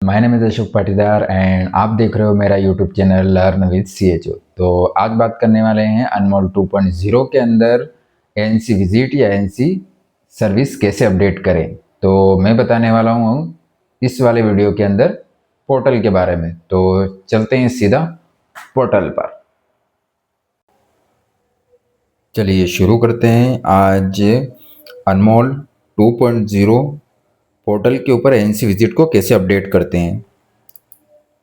My name is Ashok Patidar and आप देख रहे हो मेरा YouTube channel learn with CHO। तो आज बात करने वाले हैं अनमोल 2.0 के अंदर ANC विजिट या ANC सर्विस कैसे अपडेट करें। तो मैं बताने वाला हूँ इस वाले वीडियो के अंदर पोर्टल के बारे में। तो चलते हैं सीधा पोर्टल पर। चलिए शुरू करते हैं। आज अनमोल 2.0 पोर्टल के ऊपर ANC विजिट को कैसे अपडेट करते हैं।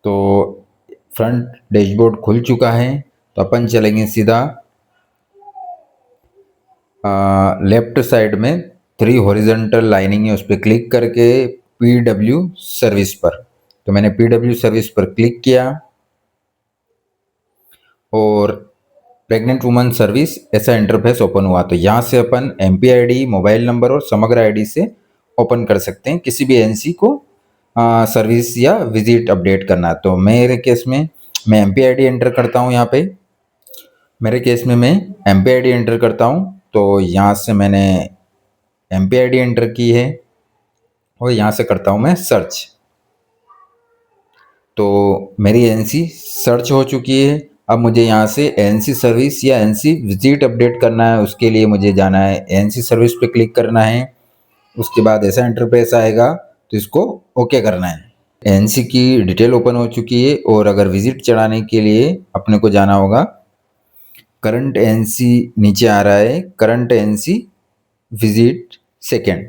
तो फ्रंट डैशबोर्ड खुल चुका है, तो अपन चलेंगे सीधा लेफ्ट साइड में 3 हॉरिजॉन्टल लाइनिंग है, उस पर क्लिक करके PW सर्विस पर। तो मैंने PW सर्विस पर क्लिक किया और प्रेग्नेंट वुमन सर्विस ऐसा इंटरफेस ओपन हुआ। तो यहाँ से अपन MPID, मोबाइल नंबर और समग्र ID से ओपन कर सकते हैं किसी भी NC को सर्विस या विजिट अपडेट करना। तो मेरे केस में मैं MPID एंटर करता हूँ। यहाँ पे मेरे केस में मैं MPID एंटर करता हूँ। तो यहाँ से मैंने MPID एंटर की है और यहाँ से करता हूँ मैं सर्च। तो मेरी NC सर्च हो चुकी है। अब मुझे यहाँ से NC सर्विस या NC विजिट अपडेट करना है। उसके लिए मुझे जाना है NC सर्विस पे क्लिक करना है। उसके बाद ऐसा इंटरफेस आएगा, तो इसको ओके करना है। NC की डिटेल ओपन हो चुकी है और अगर विजिट चढ़ाने के लिए अपने को जाना होगा, करंट NC नीचे आ रहा है, करंट NC विजिट सेकेंड।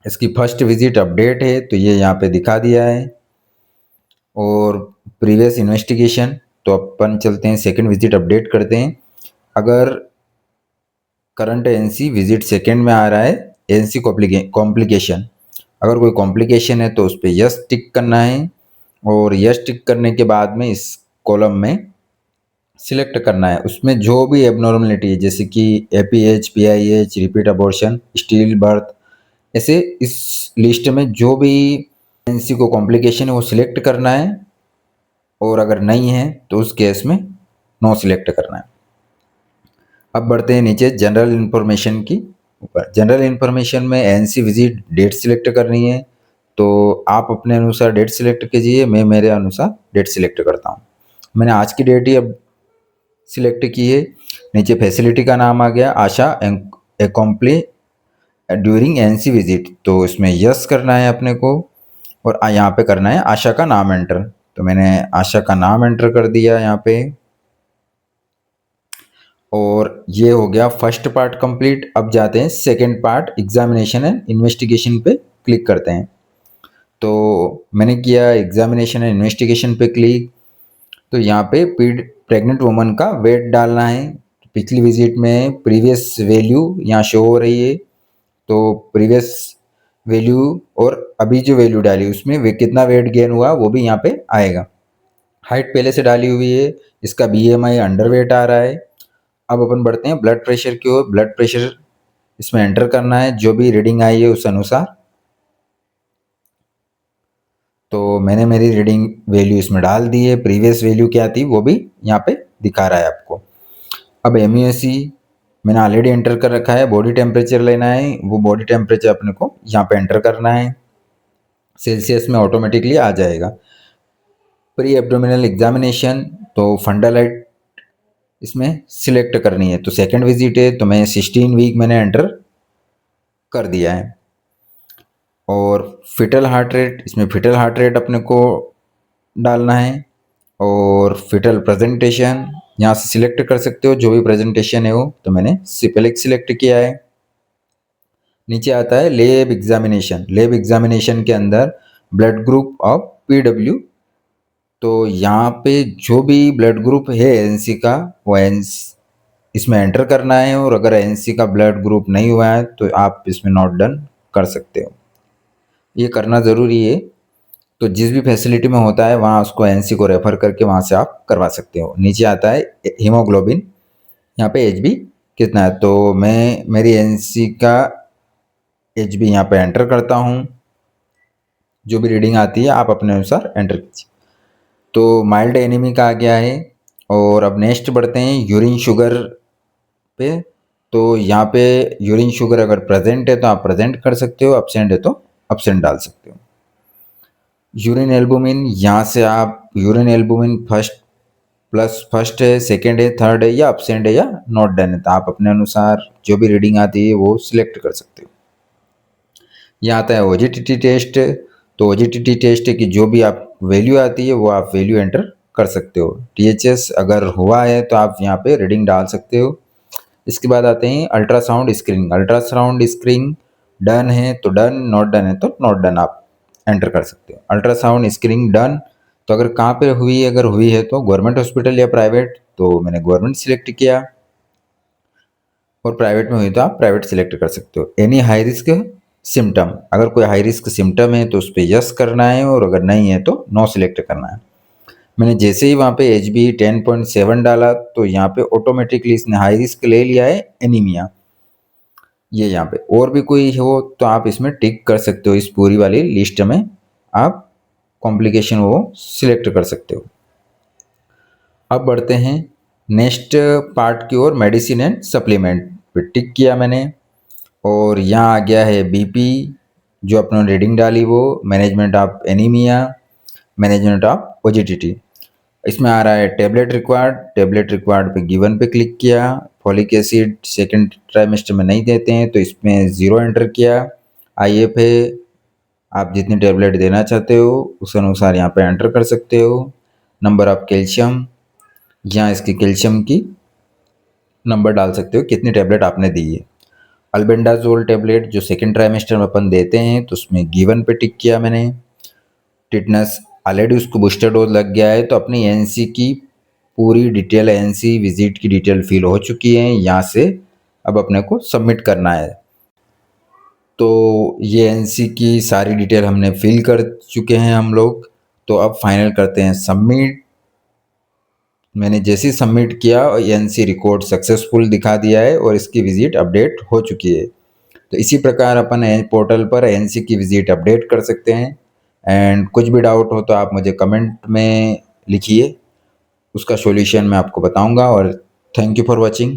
इसकी फर्स्ट विजिट अपडेट है, तो ये यहाँ पे दिखा दिया है। और प्रीवियस इन्वेस्टिगेशन, तो अपन चलते हैं सेकेंड विजिट अपडेट करते हैं। अगर करंट NC विजिट सेकेंड में आ रहा है NC कॉम्प्लिकेशन, अगर कोई कॉम्प्लिकेशन है तो उस पर यस टिक करना है और यस टिक करने के बाद में इस कॉलम में सिलेक्ट करना है उसमें जो भी एबनॉर्मलिटी है, जैसे कि APH, PIH, repeat abortion, steel birth, ऐसे इस लिस्ट में जो भी NC को कॉम्प्लिकेशन है वो सिलेक्ट करना है और अगर नहीं है तो उस केस में नो सिलेक्ट करना है। अब बढ़ते हैं नीचे जनरल इन्फॉर्मेशन की ऊपर। जनरल इन्फॉर्मेशन में NC विजिट डेट सिलेक्ट करनी है, तो आप अपने अनुसार डेट सिलेक्ट कीजिए। मैं मेरे अनुसार डेट सिलेक्ट करता हूँ। मैंने आज की डेट ही अब सिलेक्ट की है। नीचे फैसिलिटी का नाम आ गया आशा एकम्प्ली ड्यूरिंग NC विजिट, तो इसमें यस करना है अपने को और यहाँ पे करना है आशा का नाम एंटर। तो मैंने आशा का नाम एंटर कर दिया यहाँ पे और ये हो गया फर्स्ट पार्ट कंप्लीट। अब जाते हैं second part, examination and investigation पे क्लिक करते हैं। तो मैंने किया एग्जामिनेशन एंड इन्वेस्टिगेशन पे क्लिक। तो यहाँ पे प्रेग्नेंट वुमन का वेट डालना है। पिछली विजिट में प्रीवियस वैल्यू यहाँ शो हो रही है, तो प्रीवियस वैल्यू और अभी जो वैल्यू डाली उसमें कितना वेट गेन हुआ वो भी यहाँ पे आएगा। हाइट पहले से डाली हुई है, इसका BMI अंडर वेट आ रहा है। अब अपन बढ़ते हैं ब्लड प्रेशर की ओर। ब्लड प्रेशर इसमें एंटर करना है, जो भी रीडिंग आई है उस अनुसार। तो मैंने मेरी रीडिंग वैल्यू इसमें डाल दी है, प्रीवियस वैल्यू क्या थी वो भी यहाँ पे दिखा रहा है आपको। अब MUSE मैंने ऑलरेडी एंटर कर रखा है। बॉडी टेम्परेचर लेना है, वो बॉडी टेम्परेचर अपने को यहाँ पे एंटर करना है। सेल्सियस में ऑटोमेटिकली आ जाएगा। प्री एब्डोमिनल एग्जामिनेशन, तो फंडल हाइट इसमें सिलेक्ट करनी है। तो सेकंड विजिट है, तो मैं 16 वीक मैंने एंटर कर दिया है। और फिटल हार्ट रेट, इसमें फिटल हार्ट रेट अपने को डालना है। और फिटल प्रेजेंटेशन यहाँ से सिलेक्ट कर सकते हो, जो भी प्रेजेंटेशन है वो। तो मैंने सिपेलिक सिलेक्ट किया है। नीचे आता है लैब एग्जामिनेशन। लैब एग्जामिनेशन के अंदर ब्लड ग्रुप ऑफ PW, तो यहाँ पे जो भी ब्लड ग्रुप है NC का वो इसमें एंटर करना है। और अगर NC का ब्लड ग्रुप नहीं हुआ है तो आप इसमें नॉट डन कर सकते हो, ये करना ज़रूरी है। तो जिस भी फैसिलिटी में होता है वहाँ उसको NC को रेफर करके वहाँ से आप करवा सकते हो। नीचे आता है हीमोग्लोबिन, यहाँ पे HB कितना है, तो मैं मेरी NC का HB यहाँ पे एंटर करता हूँ। जो भी रीडिंग आती है आप अपने अनुसार एंटर कीजिए। तो माइल्ड एनीमिक आ गया है। और अब नेक्स्ट बढ़ते हैं यूरिन शुगर पे। तो यहाँ पे यूरिन शुगर अगर प्रेजेंट है तो आप प्रेजेंट कर सकते हो, अब्सेंट है तो अब्सेंट डाल सकते हो। यूरिन एल्बुमिन, यहाँ से आप यूरिन एल्बुमिन फर्स्ट है, सेकंड है, थर्ड है या अब्सेंट है या नॉट डन है, तो आप अपने अनुसार जो भी रीडिंग आती है वो सिलेक्ट कर सकते हो। यहाँ आता है ओजीटीटी टेस्ट, तो ओजीटीटी टेस्ट की जो भी आप वैल्यू आती है वो आप वैल्यू एंटर कर सकते हो। टीएचएस अगर हुआ है तो आप यहाँ पे रीडिंग डाल सकते हो। इसके बाद आते हैं ultrasound screening. Ultrasound screening done है तो डन, नॉट डन है तो नॉट डन आप एंटर कर सकते हो। अल्ट्रासाउंड स्क्रीनिंग डन, तो अगर कहाँ पे हुई है, अगर हुई है तो गवर्नमेंट हॉस्पिटल या प्राइवेट, तो मैंने गवर्नमेंट सिलेक्ट किया, और प्राइवेट में हुई तो आप प्राइवेट सिलेक्ट कर सकते हो। एनी हाई रिस्क सिम्टम, अगर कोई हाई रिस्क सिम्टम है तो उस पर यस करना है, और अगर नहीं है तो नो सिलेक्ट करना है। मैंने जैसे ही वहाँ पे HB 10.7 डाला तो यहाँ पे ऑटोमेटिकली इसने हाई रिस्क ले लिया है, एनीमिया। ये यहाँ पे और भी कोई हो तो आप इसमें टिक कर सकते हो, इस पूरी वाली लिस्ट में आप कॉम्प्लिकेशन वो सिलेक्ट कर सकते हो। अब बढ़ते हैं नेक्स्ट पार्ट की ओर, मेडिसिन एंड सप्लीमेंट पे टिक किया मैंने, और यहाँ आ गया है बीपी, जो अपने रीडिंग डाली वो, management of anaemia, management of ओजीटीटी। इसमें आ रहा है टेबलेट रिक्वायर्ड, टेबलेट रिक्वायर्ड पे गिवन पे क्लिक किया। फॉलिक एसिड सेकेंड ट्राइमेस्टर में नहीं देते हैं तो इसमें 0 एंटर किया। IF है, आप जितनी टेबलेट देना चाहते हो उस अनुसार यहाँ पे एंटर कर सकते हो। नंबर ऑफ कैल्शियम, यहाँ इसकी कैल्शियम की नंबर डाल सकते हो, कितनी टेबलेट आपने दी है। अल्बेंडाजोल टेबलेट जो सेकेंड ट्राइमेस्टर में अपन देते हैं तो उसमें गिवन पे टिक किया मैंने। टिटनस ऑलरेडी उसको बूस्टर डोज लग गया है तो अपनी एनसी की पूरी डिटेल, एनसी विजिट की डिटेल फिल हो चुकी है, यहाँ से अब अपने को सबमिट करना है। तो ये एनसी की सारी डिटेल हमने फिल कर चुके हैं हम लोग, तो अब फाइनल करते हैं सबमिट। मैंने जैसे ही सबमिट किया और एनसी रिकॉर्ड सक्सेसफुल दिखा दिया है और इसकी विजिट अपडेट हो चुकी है। तो इसी प्रकार अपन पोर्टल पर एनसी की विजिट अपडेट कर सकते हैं। एंड कुछ भी डाउट हो तो आप मुझे कमेंट में लिखिए, उसका सॉल्यूशन मैं आपको बताऊंगा। और थैंक यू फॉर वॉचिंग।